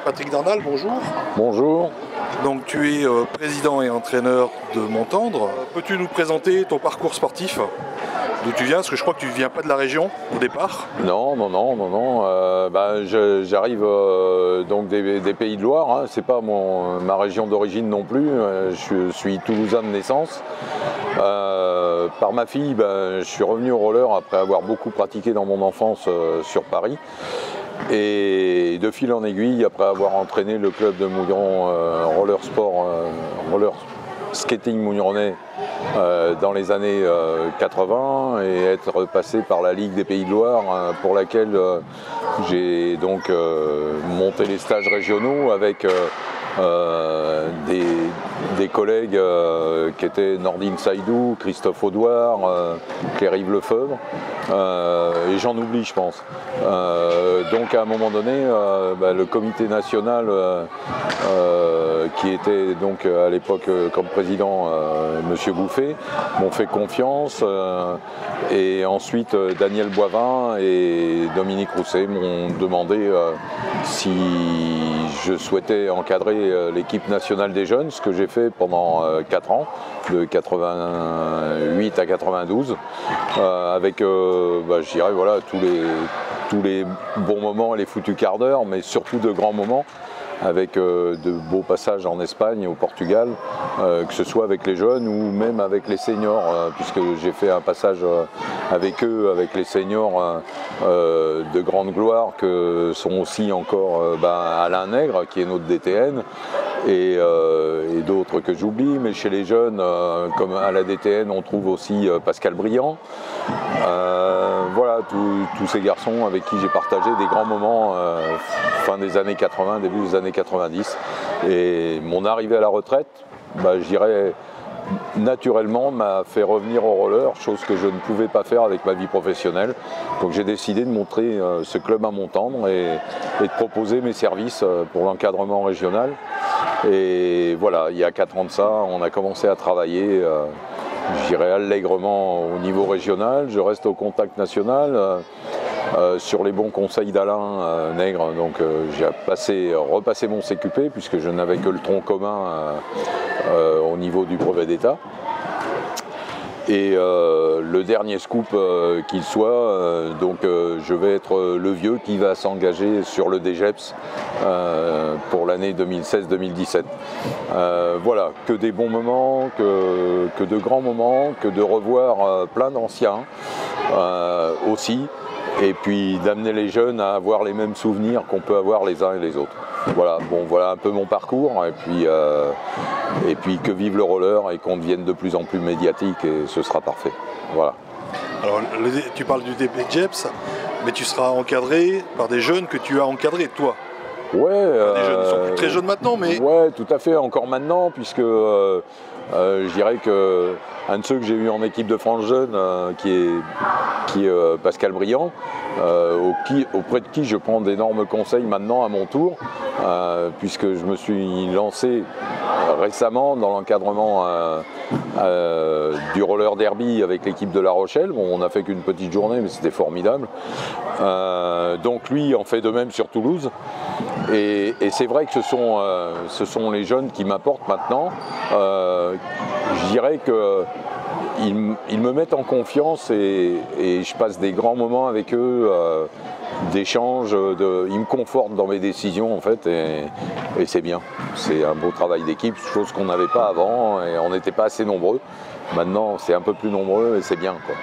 Patrick Darnal, bonjour. Bonjour. Donc tu es président et entraîneur de Montendre. Peux-tu nous présenter ton parcours sportif? D'où tu viens? Parce que je crois que tu ne viens pas de la région au départ. Non. J'arrive donc des Pays de Loire. Hein. C'est pas ma région d'origine non plus. Je suis toulousain de naissance. Par ma fille, je suis revenu au roller après avoir beaucoup pratiqué dans mon enfance sur Paris. Et de fil en aiguille, après avoir entraîné le club de Mouilleron roller skating mouillronais dans les années 80 et être passé par la Ligue des Pays de Loire pour laquelle j'ai donc monté les stages régionaux avec des collègues qui étaient Nordine Saïdou, Christophe Audouard, Claire-Yves Lefebvre et j'en oublie je pense. Donc à un moment donné, le comité national qui était donc à l'époque comme président Monsieur Bouffet m'ont fait confiance et ensuite Daniel Boivin et Dominique Rousset m'ont demandé si je souhaitais encadrer l'équipe nationale des jeunes, ce que j'ai fait pendant 4 ans, de 88 à 92, avec je dirais voilà, tous les bons moments et les foutus quarts d'heure, mais surtout de grands moments, avec de beaux passages en Espagne, au Portugal, que ce soit avec les jeunes ou même avec les seniors, puisque j'ai fait un passage avec eux, avec les seniors de grande gloire, que sont aussi encore Alain Nègre, qui est notre DTN, et d'autres que j'oublie, mais chez les jeunes, comme à la DTN, on trouve aussi Pascal Briand. Voilà, tous ces garçons avec qui j'ai partagé des grands moments fin des années 80, début des années 90. Et mon arrivée à la retraite, je dirais, naturellement m'a fait revenir au roller, chose que je ne pouvais pas faire avec ma vie professionnelle. Donc j'ai décidé de montrer ce club à Montendre et de proposer mes services pour l'encadrement régional. Et voilà, il y a 4 ans de ça, on a commencé à travailler, je dirais allègrement au niveau régional. Je reste au contact national. Sur les bons conseils d'Alain Nègre, donc j'ai repassé mon CQP puisque je n'avais que le tronc commun au niveau du brevet d'État. Et le dernier scoop qu'il soit, je vais être le vieux qui va s'engager sur le DGEPS pour l'année 2016-2017. Voilà, que des bons moments, que de grands moments, que de revoir plein d'anciens aussi. Et puis d'amener les jeunes à avoir les mêmes souvenirs qu'on peut avoir les uns et les autres. Voilà, voilà un peu mon parcours, et puis que vive le roller et qu'on devienne de plus en plus médiatique, et ce sera parfait. Voilà. Alors tu parles du DGEPS, mais tu seras encadré par des jeunes que tu as encadrés toi. Ouais. Des jeunes, ils sont plus très jeunes maintenant, mais... Ouais, tout à fait, encore maintenant, puisque je dirais que un de ceux que j'ai eu en équipe de France jeune, qui est Pascal Briand, auprès de qui je prends d'énormes conseils maintenant à mon tour, puisque je me suis lancé récemment dans l'encadrement du roller derby avec l'équipe de La Rochelle. Bon, on n'a fait qu'une petite journée, mais c'était formidable. Donc lui en fait de même sur Toulouse. Et c'est vrai que ce sont les jeunes qui m'apportent maintenant. Je dirais qu'ils me mettent en confiance et je passe des grands moments avec eux, d'échanges, ils me confortent dans mes décisions en fait, et c'est bien. C'est un beau travail d'équipe, chose qu'on n'avait pas avant, et on n'était pas assez nombreux. Maintenant c'est un peu plus nombreux et c'est bien, quoi.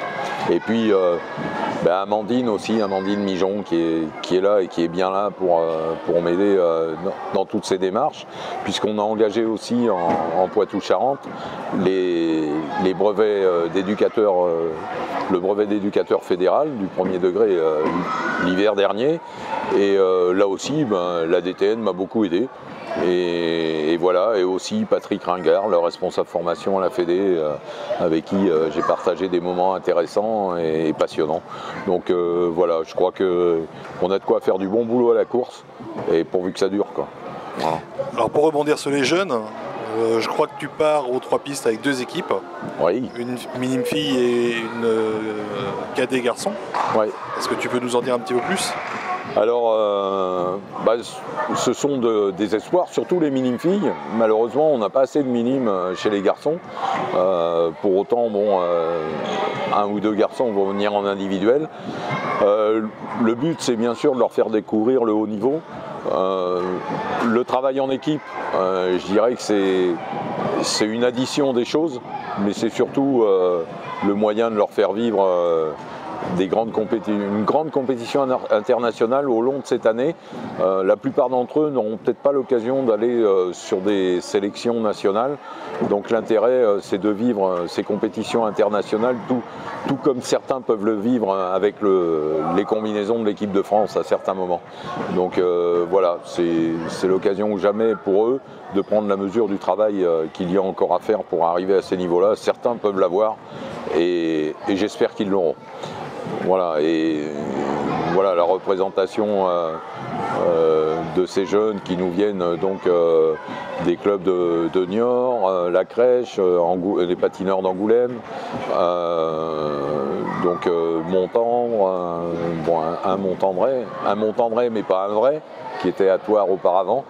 Et puis Amandine aussi, Amandine Mijon qui est là et qui est bien là pour m'aider dans toutes ces démarches, puisqu'on a engagé aussi en Poitou-Charentes les brevets d'éducateurs, le brevet d'éducateur fédéral du premier degré l'hiver dernier, et là aussi la DTN m'a beaucoup aidé. Et voilà, et aussi Patrick Ringard, le responsable formation à la Fédé, avec qui j'ai partagé des moments intéressants et passionnants. Donc voilà, je crois qu'on a de quoi faire du bon boulot à la course, et pourvu que ça dure, quoi. Voilà. Alors pour rebondir sur les jeunes, je crois que tu pars aux 3 pistes avec 2 équipes. Oui. Une minime fille et une cadet garçon. Oui. Est-ce que tu peux nous en dire un petit peu plus? Alors, ce sont des espoirs, surtout les minimes filles. Malheureusement, on n'a pas assez de minimes chez les garçons. Pour autant, bon, un ou deux garçons vont venir en individuel. Le but, c'est bien sûr de leur faire découvrir le haut niveau. Le travail en équipe, je dirais que c'est une addition des choses, mais c'est surtout le moyen de leur faire vivre une grande compétition internationale au long de cette année. La plupart d'entre eux n'auront peut-être pas l'occasion d'aller sur des sélections nationales. Donc l'intérêt, c'est de vivre ces compétitions internationales, tout comme certains peuvent le vivre avec les combinaisons de l'équipe de France à certains moments. Donc voilà, c'est l'occasion ou jamais pour eux de prendre la mesure du travail qu'il y a encore à faire pour arriver à ces niveaux-là. Certains peuvent l'avoir et j'espère qu'ils l'auront. Voilà, et voilà la représentation de ces jeunes qui nous viennent donc des clubs de Niort, la Crèche, les patineurs d'Angoulême, donc Montendre, bon, un Montendré mais pas un vrai, qui était à Thouars auparavant.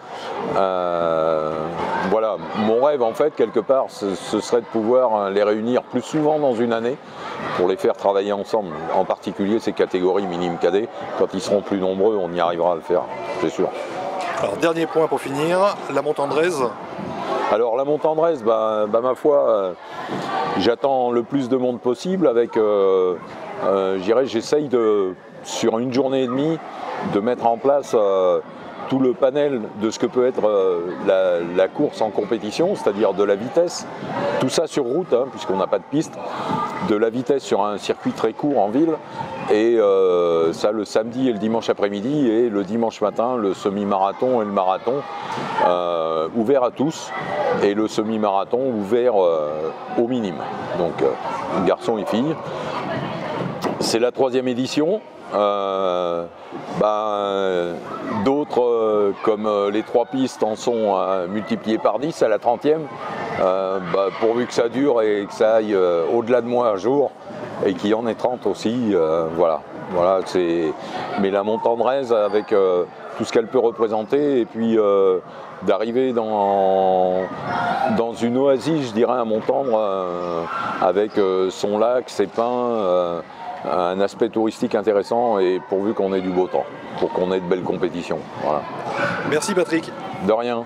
Voilà, mon rêve en fait quelque part ce serait de pouvoir les réunir plus souvent dans une année pour les faire travailler ensemble, en particulier ces catégories minimes cadets. Quand ils seront plus nombreux, on y arrivera à le faire, c'est sûr. Alors dernier point pour finir, la Montendraise. Alors la Montendraise, ma foi, j'attends le plus de monde possible avec, j'essaye sur une journée et demie, de mettre en place tout le panel de ce que peut être la course en compétition, c'est-à-dire de la vitesse, tout ça sur route, hein, puisqu'on n'a pas de piste, de la vitesse sur un circuit très court en ville, et ça le samedi et le dimanche après-midi, et le dimanche matin, le semi-marathon et le marathon, ouvert à tous, et le semi-marathon ouvert aux minimes, donc garçons et filles. C'est la 3e édition. D'autres, comme les 3 pistes, en sont multipliées par 10 à la 30e, pourvu que ça dure et que ça aille au-delà de moi un jour, et qu'il y en ait 30 aussi, voilà, mais la Montendraise avec tout ce qu'elle peut représenter, et puis d'arriver dans une oasis, je dirais, à Montendre, avec son lac, ses pins, un aspect touristique intéressant, et pourvu qu'on ait du beau temps, pour qu'on ait de belles compétitions. Voilà. Merci Patrick. De rien.